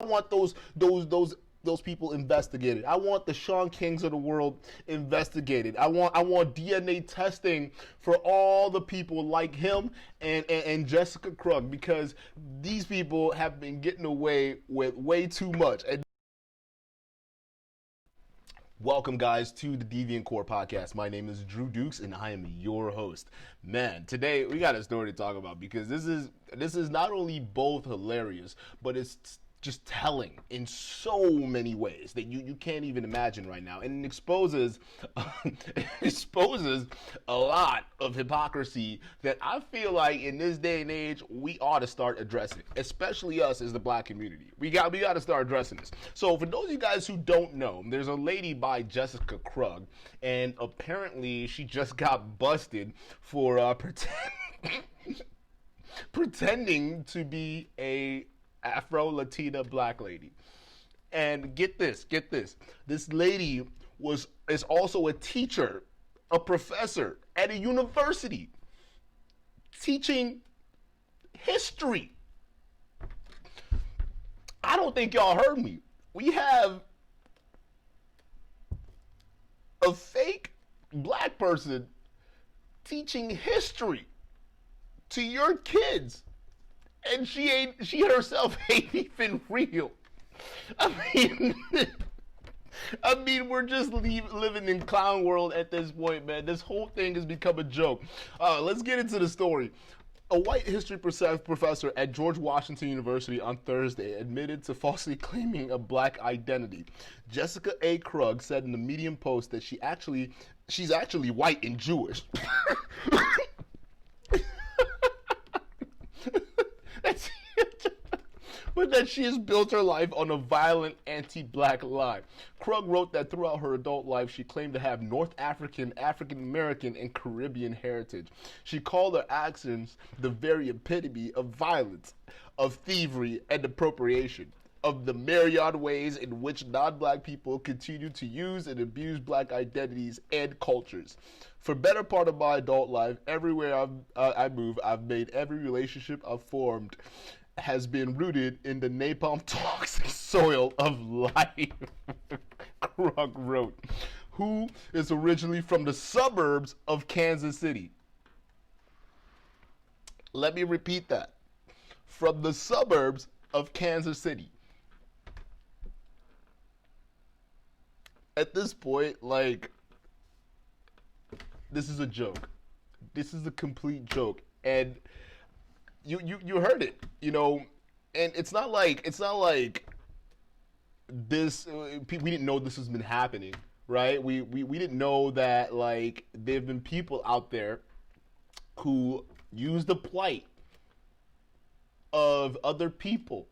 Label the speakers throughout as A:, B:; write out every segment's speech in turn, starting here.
A: want those people investigated. I want the Sean Kings of the world investigated. I want DNA testing for all the people like him and Jessica Krug, because these people have been getting away with way too much. And welcome, guys, to the Deviant Core podcast. My name is Drew Dukes, and I am your host. Man, today we got a story to talk about, because this is not only both hilarious, but it's just telling in so many ways that you can't even imagine right now, and it exposes a lot of hypocrisy that I feel like in this day and age we ought to start addressing, especially us as the black community. We got to start addressing this. So for those of you guys who don't know, there's a lady by Jessica Krug, and apparently she just got busted for pretending to be a Afro-Latina black lady. And get this. This lady is also a teacher, a professor at a university, teaching history. I don't think y'all heard me. We have a fake black person teaching history to your kids. And she herself ain't even real. I mean, we're just living in clown world at this point, man. This whole thing has become a joke. Let's get into the story. A white history professor at George Washington University on Thursday admitted to falsely claiming a black identity. Jessica A. Krug said in the Medium Post that she's actually white and Jewish. But that she has built her life on a violent anti-black lie. Krug wrote that throughout her adult life, she claimed to have North African, African-American, and Caribbean heritage. She called her actions the very epitome of violence, of thievery, and appropriation, of the myriad ways in which non-black people continue to use and abuse black identities and cultures. For better part of my adult life, everywhere I move, I've made every relationship I've formed has been rooted in the napalm toxic soil of life, Krug wrote, who is originally from the suburbs of Kansas City. Let me repeat that. From the suburbs of Kansas City. At this point, like, this is a joke. This is a complete joke. And you heard it, you know, and it's not like this. We didn't know this has been happening, right? We didn't know that, like, there've been people out there who use the plight of other people,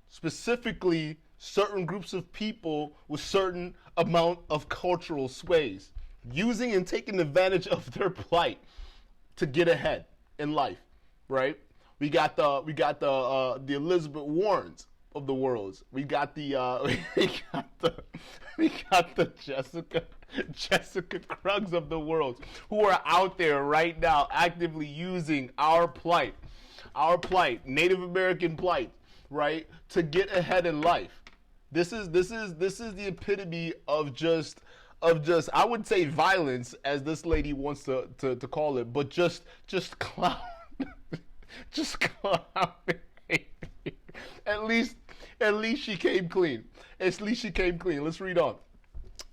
A: specifically certain groups of people with certain amount of cultural sways, using and taking advantage of their plight to get ahead in life, right? We got the Elizabeth Warrens of the world. We got the Jessica Krugs of the world, who are out there right now actively using our plight, Native American plight, right, to get ahead in life. This is the epitome of just I would say violence, as this lady wants to call it, but just clown. Just clown. At least she came clean. Let's read on.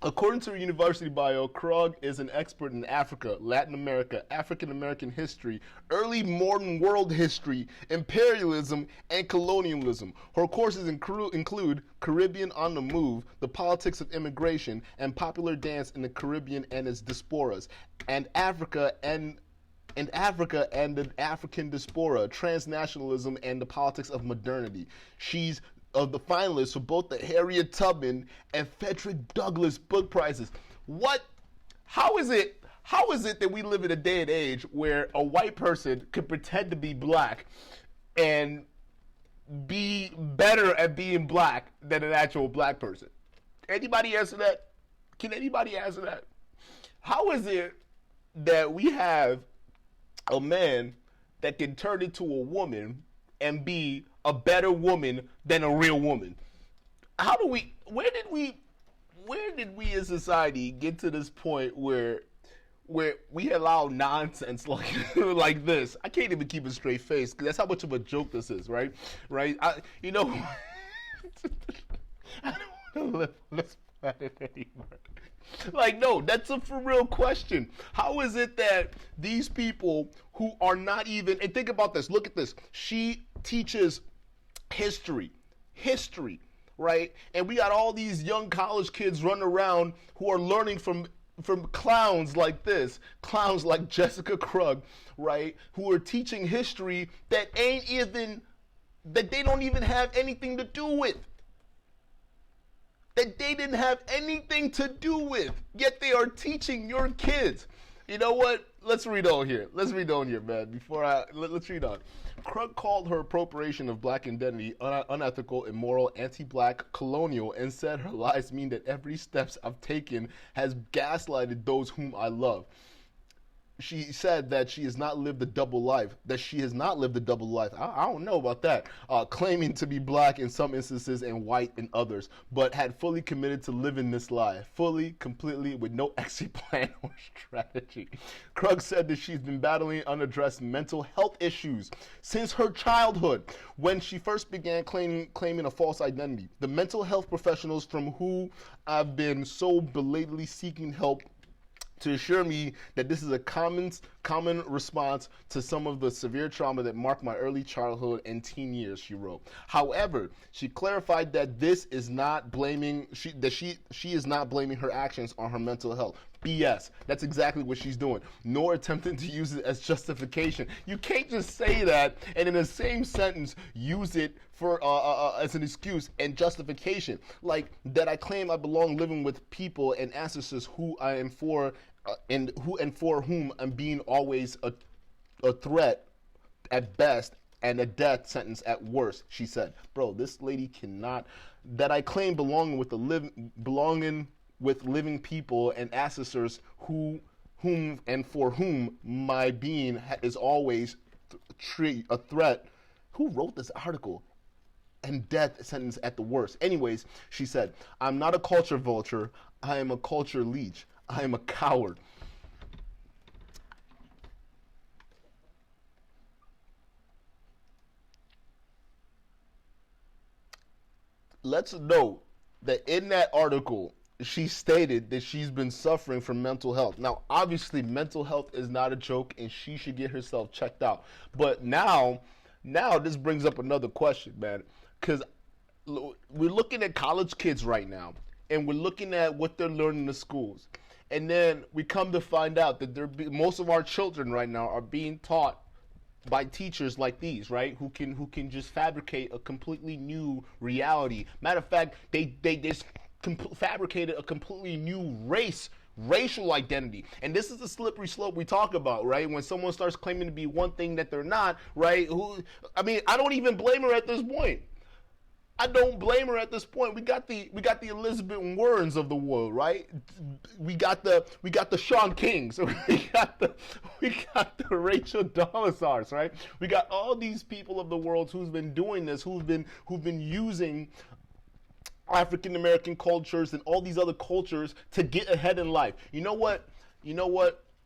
A: According to her university bio, Krug is an expert in Africa, Latin America, African American history, early modern world history, imperialism, and colonialism. Her courses include Caribbean on the Move, the politics of immigration, and popular dance in the Caribbean and its diasporas, and Africa and the African diaspora, transnationalism, and the politics of modernity. She's of the finalists for both the Harriet Tubman and Frederick Douglass book prizes. How is it that we live in a day and age where a white person could pretend to be black and be better at being black than an actual black person? Anybody answer that? Can anybody answer that? How is it that we have a man that can turn into a woman and be a better woman than a real woman. How do we? Where did we as society get to this point where we allow nonsense like like this? I can't even keep a straight face because that's how much of a joke this is, right? Right? You know, I don't want to live on this planet anymore. Like, no, that's a for real question. How is it that these people who are not even, and think about this, look at this. She teaches history, right? And we got all these young college kids running around who are learning from clowns like this, clowns like Jessica Krug, right? Who are teaching history that they don't even have anything to do with. That they didn't have anything to do with, yet they are teaching your kids. You know what? Let's read on here. Let's read on here, man. Let's read on. Krug called her appropriation of black identity unethical, immoral, anti-black, colonial, and said her lies mean that every steps I've taken has gaslighted those whom I love. She said that she has not lived a double life, I don't know about that. Claiming to be black in some instances and white in others, but had fully committed to living this lie, fully, completely, with no exit plan or strategy. Krug said that she's been battling unaddressed mental health issues since her childhood, when she first began claiming a false identity. The mental health professionals from who I've been so belatedly seeking help to assure me that this is a common response to some of the severe trauma that marked my early childhood and teen years, she wrote. However, she clarified that this is not blaming she is not blaming her actions on her mental health. BS. That's exactly what she's doing. Nor attempting to use it as justification. You can't just say that and in the same sentence use it for as an excuse and justification. Like that I claim I belong living with people and ancestors who I am for and for whom I'm being always a threat at best and a death sentence at worst, she said. Bro, this lady cannot. That I claim belonging with living people and ancestors whom and for whom my being is always a threat. Who wrote this article? And death sentence at the worst. Anyways, she said, I'm not a culture vulture. I am a culture leech. I am a coward. Let's note that in that article, she stated that she's been suffering from mental health. Now, obviously, mental health is not a joke, and she should get herself checked out. But now this brings up another question, man, because we're looking at college kids right now, and we're looking at what they're learning in the schools. And then we come to find out that most of our children right now are being taught by teachers like these, right? Who can just fabricate a completely new reality. Matter of fact, they just fabricated a completely new racial identity. And this is the slippery slope we talk about, right? When someone starts claiming to be one thing that they're not, right? I don't even blame her at this point. I don't blame her at this point. We got the Elizabeth Warrens of the world, right? We got the Sean Kings. We got the Rachel Dolezals, right? We got all these people of the world who's been doing this, who've been using African American cultures and all these other cultures to get ahead in life. You know what?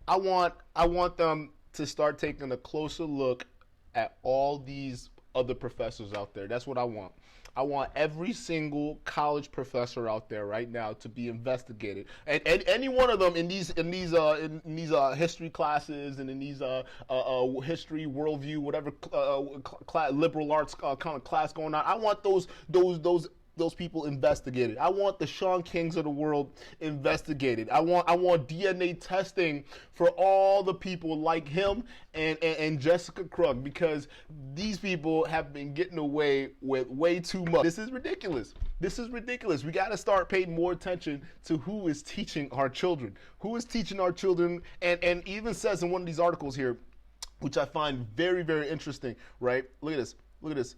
A: I want them to start taking a closer look at all these other professors out there. That's what I want. I want every single college professor out there right now to be investigated, and any one of them in these history classes and in these history worldview, whatever liberal arts kind of class going on. I want those people investigated. I want the Sean Kings of the world investigated. I want DNA testing for all the people like him and Jessica Krug, because these people have been getting away with way too much. This is ridiculous. We got to start paying more attention to who is teaching our children. And even says in one of these articles here, which I find very, very interesting, right? Look at this.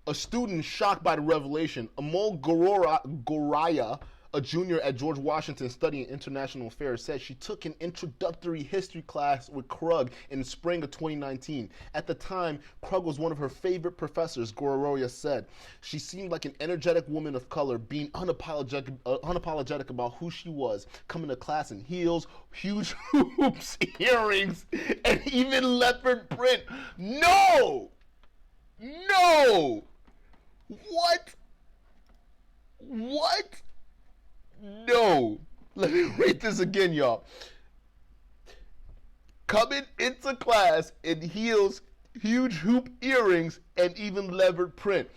A: A student shocked by the revelation. Amol Goraya, a junior at George Washington studying international affairs, said she took an introductory history class with Krug in the spring of 2019. At the time, Krug was one of her favorite professors, Goroya said. She seemed like an energetic woman of color, being unapologetic about who she was, coming to class in heels, huge hoops, earrings, and even leopard print. No! No! What? What? No. Let me read this again, y'all. Coming into class in heels, huge hoop earrings, and even leopard print.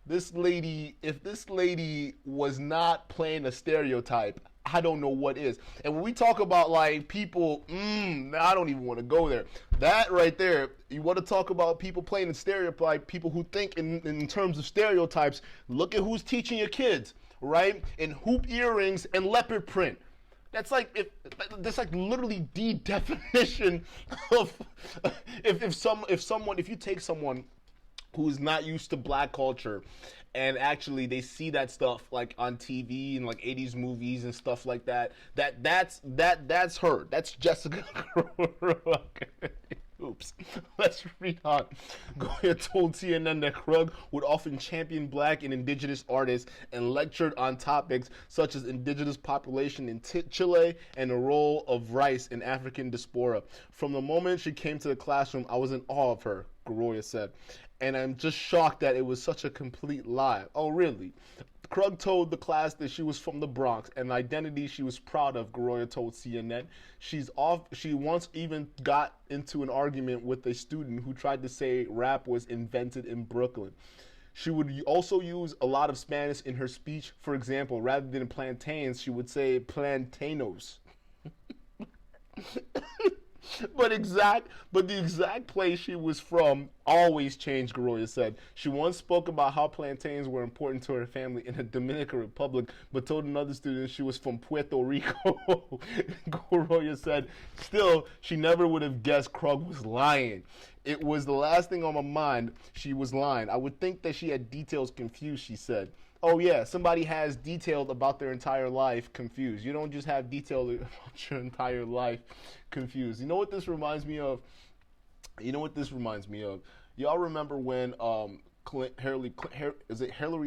A: This lady, if this lady was not playing a stereotype, I don't know what is. And when we talk about like people, I don't even want to go there. That right there, you want to talk about people playing a stereotype, people who think in terms of stereotypes, look at who's teaching your kids, right? In hoop earrings and leopard print. That's like literally the definition of if you take someone who's not used to black culture and actually they see that stuff like on TV and like 80s movies and stuff like that, that's her. That's Jessica Krug. Oops. Let's read on. Goya told CNN that Krug would often champion black and indigenous artists and lectured on topics such as indigenous population in Chile and the role of rice in African diaspora. From the moment she came to the classroom, I was in awe of her, Goya said. And I'm just shocked that it was such a complete lie. Oh, really? Krug told the class that she was from the Bronx, an identity she was proud of, Goya told CNN. She once even got into an argument with a student who tried to say rap was invented in Brooklyn. She would also use a lot of Spanish in her speech. For example, rather than plantains, she would say plantanos. But the exact place she was from always changed, Goya said. She once spoke about how plantains were important to her family in the Dominican Republic, but told another student she was from Puerto Rico. Goya said, still, she never would have guessed Krug was lying. It was the last thing on my mind. She was lying. I would think that she had details confused, she said. Oh yeah, somebody has detailed about their entire life confused. You don't just have detailed about your entire life confused. You know what this reminds me of? Y'all remember when Hillary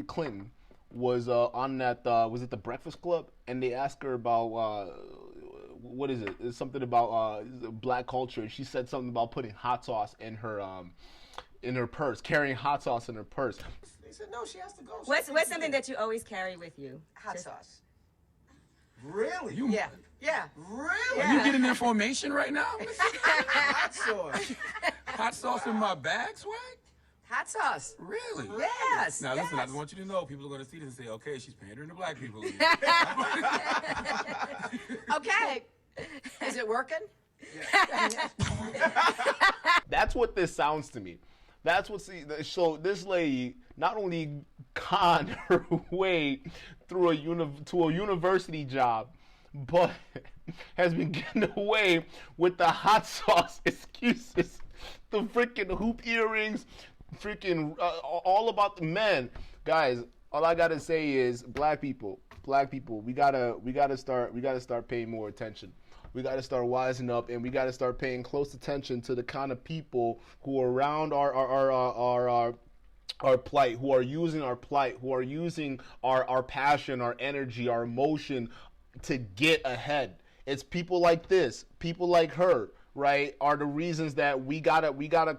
A: Clinton was on that, was it the Breakfast Club? And they asked her about, what is it? It's something about black culture. And she said something about putting hot sauce in her purse, carrying hot sauce in her purse.
B: They said, no, she has to go.
C: What's something that you always carry with you?
B: Hot sauce. Really?
C: Yeah.
B: Really?
C: Yeah.
D: You getting information right now?
B: Hot sauce.
D: Hot sauce in my bag, swag?
C: Hot sauce.
D: Really?
C: Yes.
D: Now listen, I
C: yes.
D: just want you to know, people are going to see this and say, okay, she's pandering to black people.
C: Okay. Is it working?
A: That's what this sounds to me. So this lady not only conned her way through to a university job, but has been getting away with the hot sauce excuses, the freaking hoop earrings, freaking all about the men. Guys, all I gotta say is black people, we gotta start paying more attention. We got to start wising up, and we got to start paying close attention to the kind of people who are around our plight, who are using our plight, who are using our passion, our energy, our emotion to get ahead. It's people like this, people like her, right, are the reasons that we gotta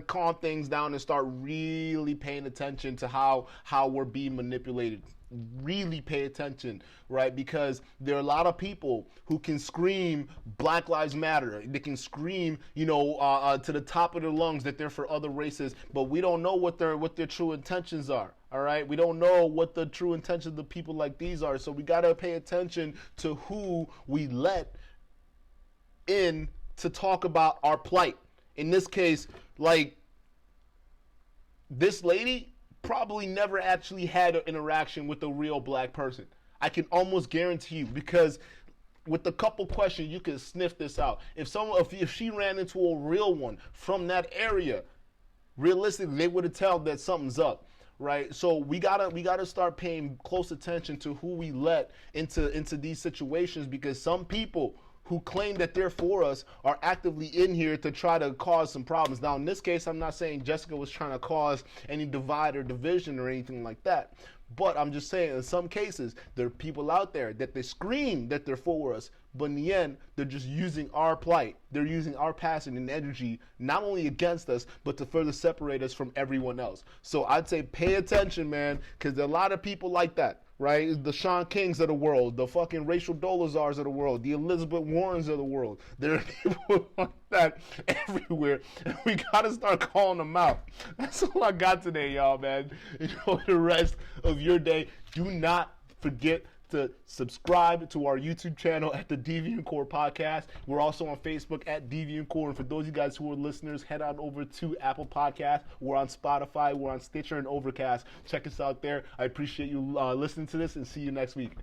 A: calm things down and start really paying attention to how we're being manipulated. Really pay attention, right? Because there are a lot of people who can scream Black Lives Matter. They can scream, to the top of their lungs that they're for other races, but we don't know what their true intentions are. All right, we don't know what the true intentions of people like these are. So we gotta pay attention to who we let in to talk about our plight. In this case, like this lady probably never actually had an interaction with a real black person. I can almost guarantee you, because with a couple questions you can sniff this out. If she ran into a real one from that area, realistically they would have told that something's up, right? So we gotta start paying close attention to who we let into these situations, because some people who claim that they're for us are actively in here to try to cause some problems. Now, in this case, I'm not saying Jessica was trying to cause any divide or division or anything like that. But I'm just saying, in some cases, there are people out there that they scream that they're for us, but in the end, they're just using our plight. They're using our passion and energy, not only against us, but to further separate us from everyone else. So I'd say pay attention, man, because there are a lot of people like that, right? The Sean Kings of the world, the fucking Rachel Dolezals of the world, the Elizabeth Warrens of the world. There are people like that everywhere, and we gotta start calling them out. That's all I got today, y'all, man. Enjoy the rest of your day. Do not forget to subscribe to our YouTube channel at the Deviant Core Podcast. We're also on Facebook at Deviant Core. And for those of you guys who are listeners, head on over to Apple Podcasts. We're on Spotify. We're on Stitcher and Overcast. Check us out there. I appreciate you listening to this, and see you next week.